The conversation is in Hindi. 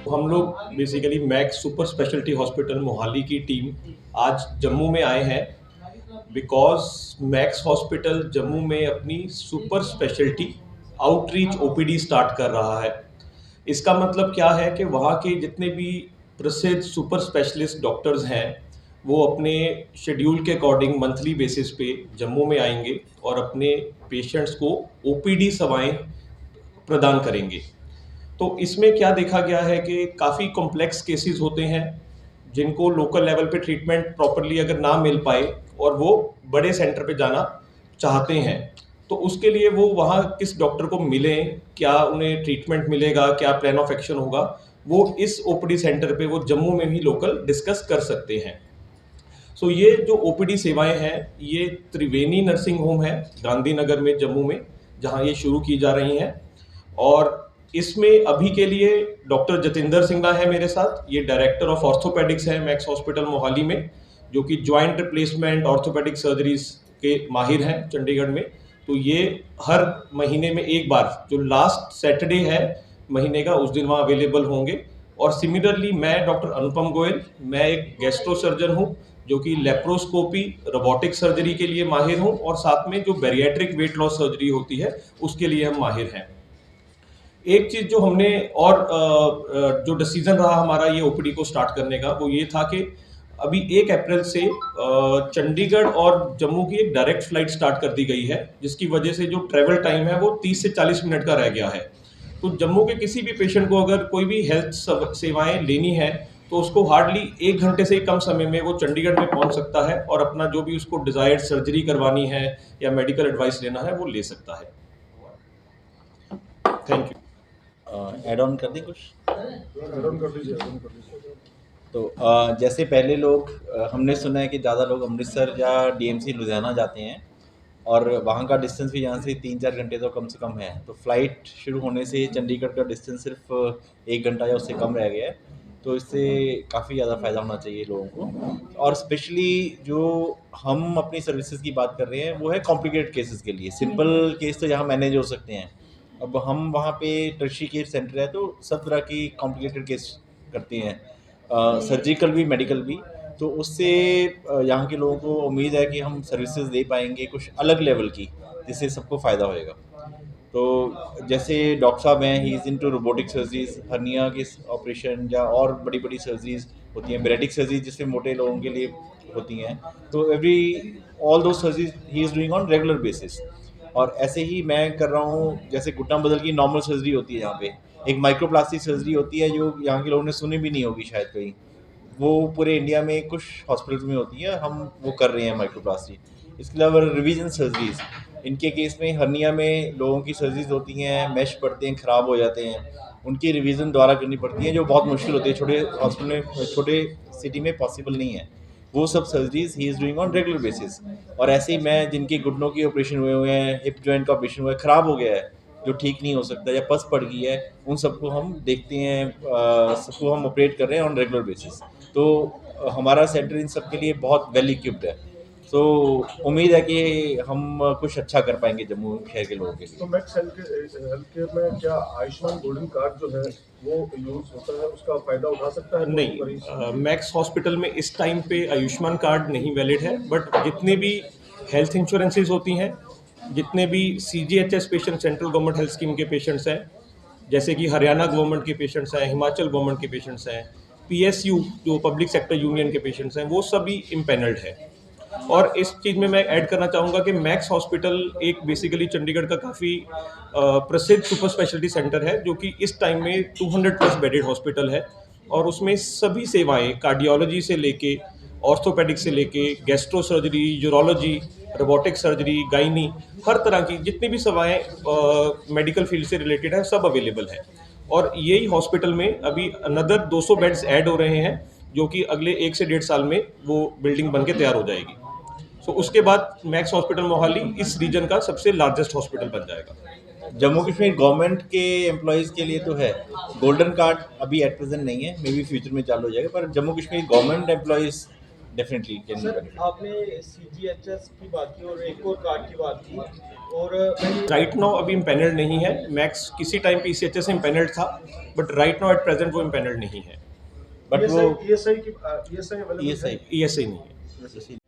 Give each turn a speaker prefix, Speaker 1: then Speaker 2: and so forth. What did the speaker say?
Speaker 1: हम लोग basically max super speciality hospital Mohali की टीम आज जम्मू में आए हैं बिकॉज मैक्स हॉस्पिटल जम्मू में अपनी super speciality outreach OPD start कर रहा है। इसका मतलब क्या है कि वहाँ के जितने भी प्रसिद्ध सुपर स्पेशलिस्ट डॉक्टर्स हैं वो अपने शेड्यूल के अकॉर्डिंग मंथली बेसिस पे जम्मू में आएंगे और अपने पेशेंट्स को ओपीडी सेवाएं प्रदान करेंगे। तो इसमें क्या देखा गया है कि काफ़ी कॉम्प्लेक्स केसेस होते हैं जिनको लोकल लेवल पे ट्रीटमेंट प्रॉपरली अगर ना मिल पाए और वो बड़े सेंटर पे जाना चाहते हैं, तो उसके लिए वो वहाँ किस डॉक्टर को मिलें, क्या उन्हें ट्रीटमेंट मिलेगा, क्या प्लान ऑफ एक्शन होगा, वो इस ओपीडी सेंटर पे वो जम्मू में भी लोकल डिस्कस कर सकते हैं। सो ये जो ओपीडी सेवाएं हैं ये त्रिवेणी नर्सिंग होम है गांधीनगर में जम्मू में, जहाँ ये शुरू की जा रही हैं। और इसमें अभी के लिए डॉक्टर जतिंदर सिंगला है मेरे साथ, ये डायरेक्टर ऑफ ऑर्थोपेडिक्स है मैक्स हॉस्पिटल मोहाली में, जो कि जॉइंट रिप्लेसमेंट ऑर्थोपेडिक सर्जरीज के माहिर हैं चंडीगढ़ में। तो ये हर महीने में एक बार जो लास्ट सैटरडे है महीने का उस दिन वहाँ अवेलेबल होंगे। और सिमिलरली मैं डॉक्टर अनुपम गोयल, मैं एक गैस्ट्रो सर्जन हूँ जो कि लेप्रोस्कोपी रोबोटिक सर्जरी के लिए माहिर हूँ, और साथ में जो बैरिएट्रिक वेट लॉस सर्जरी होती है उसके लिए हम माहिर हैं। एक चीज जो हमने और जो डिसीजन रहा हमारा ये ओपीडी को स्टार्ट करने का वो ये था कि अभी 1 अप्रैल से चंडीगढ़ और जम्मू की एक डायरेक्ट फ्लाइट स्टार्ट कर दी गई है, जिसकी वजह से जो ट्रेवल टाइम है वो 30 से 40 मिनट का रह गया है। तो जम्मू के किसी भी पेशेंट को अगर कोई भी हेल्थ सेवाएं लेनी है तो उसको हार्डली 1 घंटे से कम समय में वो चंडीगढ़ में पहुंच सकता है और अपना जो भी उसको डिजायर्ड सर्जरी करवानी है या मेडिकल एडवाइस लेना है वो ले सकता है। Thank you.
Speaker 2: ऐड ऑन कर दें कुछ?
Speaker 3: ऐड ऑन कर दीजिए, ऐड ऑन कर दीजिए।
Speaker 2: तो जैसे पहले लोग हमने सुना है कि ज़्यादा लोग अमृतसर या डीएमसी लुधियाना जाते हैं और वहाँ का डिस्टेंस भी यहाँ से 3-4 घंटे तो कम से कम है। तो फ्लाइट शुरू होने से चंडीगढ़ का डिस्टेंस सिर्फ 1 घंटा या उससे कम रह गया है। तो इससे काफ़ी ज़्यादा फ़ायदा होना चाहिए लोगों को। और स्पेशली जो हम अपनी सर्विसेज की बात कर रहे हैं वो है कॉम्प्लिकेटेड केसेस के लिए। सिंपल केस तो यहाँ मैनेज हो सकते हैं। अब हम वहाँ पे टर्शियरी केयर सेंटर है तो सब तरह की कॉम्प्लिकेटेड केस करते हैं, सर्जिकल भी मेडिकल भी। तो उससे यहाँ के लोगों को उम्मीद है कि हम सर्विसेज दे पाएंगे कुछ अलग लेवल की, जिससे सबको फ़ायदा होएगा। तो जैसे डॉक्टर साहब हैं, he is into robotic surgeries, hernia के ऑपरेशन या और बड़ी बड़ी सर्जरीज होती हैं, बेरेटिक सर्जरीज जिससे मोटे लोगों के लिए होती हैं। तो ऑल दो surgeries he is doing on regular basis. और ऐसे ही मैं कर रहा हूँ, जैसे घुटना बदल की नॉर्मल सर्जरी होती है यहाँ पे, एक माइक्रोप्लास्टिक सर्जरी होती है जो यहाँ के लोगों ने सुनी भी नहीं होगी शायद कहीं। वो पूरे इंडिया में कुछ हॉस्पिटल्स में होती है, हम वो कर रहे हैं माइक्रोप्लास्टी। इसके अलावा रिवीजन सर्जरीज, इनके केस में हर्निया में लोगों की सर्जरीज होती हैं, मैश पड़ते हैं, ख़राब हो जाते हैं, उनकी रिवीजन दोबारा करनी पड़ती है जो बहुत मुश्किल होती है, छोटे हॉस्पिटल में, छोटे सिटी में पॉसिबल नहीं है। वो सब surgeries he is doing on regular basis. और ऐसे ही मैं जिनके घुटनों की ऑपरेशन हुए हैं, हिप जॉइंट का ऑपरेशन हुआ है, ख़राब हो गया है, जो ठीक नहीं हो सकता या पस पड़ गई है, उन सबको हम देखते हैं, सबको हम ऑपरेट कर रहे हैं ऑन रेगुलर बेसिस। तो हमारा सेंटर इन सब के लिए बहुत वेल इक्विप्ड है। तो उम्मीद है कि हम कुछ अच्छा कर पाएंगे जम्मू शहर के लोगों के लिए।
Speaker 3: तो मैक्स हेल्थ केयर में क्या आयुष्मान गोल्डन कार्ड जो है वो यूज होता है, उसका फायदा उठा सकता है कोई मरीज?
Speaker 1: नहीं, मैक्स हॉस्पिटल में इस टाइम पे आयुष्मान कार्ड नहीं वैलिड है, बट जितने भी हेल्थ इंश्योरेंसेज होती हैं, जितने भी CGHS patient central government health scheme के पेशेंट्स हैं, जैसे कि हरियाणा गवर्नमेंट के पेशेंट्स हैं, हिमाचल गवर्नमेंट के पेशेंट्स हैं, पीएसयू जो पब्लिक सेक्टर यूनियन के पेशेंट्स हैं, वो सभी इम्पेनल्ड है। और इस चीज़ में मैं ऐड करना चाहूँगा कि मैक्स हॉस्पिटल एक बेसिकली चंडीगढ़ का काफ़ी प्रसिद्ध सुपर स्पेशलिटी सेंटर है, जो कि इस टाइम में 200+ बेडेड हॉस्पिटल है। और उसमें सभी सेवाएं कार्डियोलॉजी से लेके ऑर्थोपेडिक से लेके gastro surgery, urology, robotic surgery, gynae, हर तरह की जितनी भी सेवाएं मेडिकल फील्ड से रिलेटेड है सब अवेलेबल है। और यही हॉस्पिटल में अभी अनदर 200 बेड्स ऐड हो रहे हैं, जो कि अगले 1 से 1.5 साल में वो बिल्डिंग बन के तैयार हो जाएगी। सो उसके बाद मैक्स हॉस्पिटल मोहाली इस रीजन का सबसे लार्जेस्ट हॉस्पिटल बन जाएगा।
Speaker 2: जम्मू कश्मीर गवर्नमेंट के एम्प्लॉयज़ के लिए तो है गोल्डन कार्ड, अभी एट प्रेजेंट नहीं है, मे बी फ्यूचर में चालू हो जाएगा। पर Jammu Kashmir government employees definitely can be
Speaker 4: sir
Speaker 2: benefit.
Speaker 4: आपने CGHS की बात की और एक और कार्ड की बात की और मैं
Speaker 1: राइट नाउ अभी इम्पेनल्ड नहीं है। मैक्स किसी टाइम पे ECHS से इम्पेनल्ड था, but right now at present वो इम्पेनल्ड नहीं है।
Speaker 2: बट वो
Speaker 3: ESI अवेलेबल
Speaker 2: ESI
Speaker 3: है?
Speaker 1: ESI नहीं है।
Speaker 2: ESI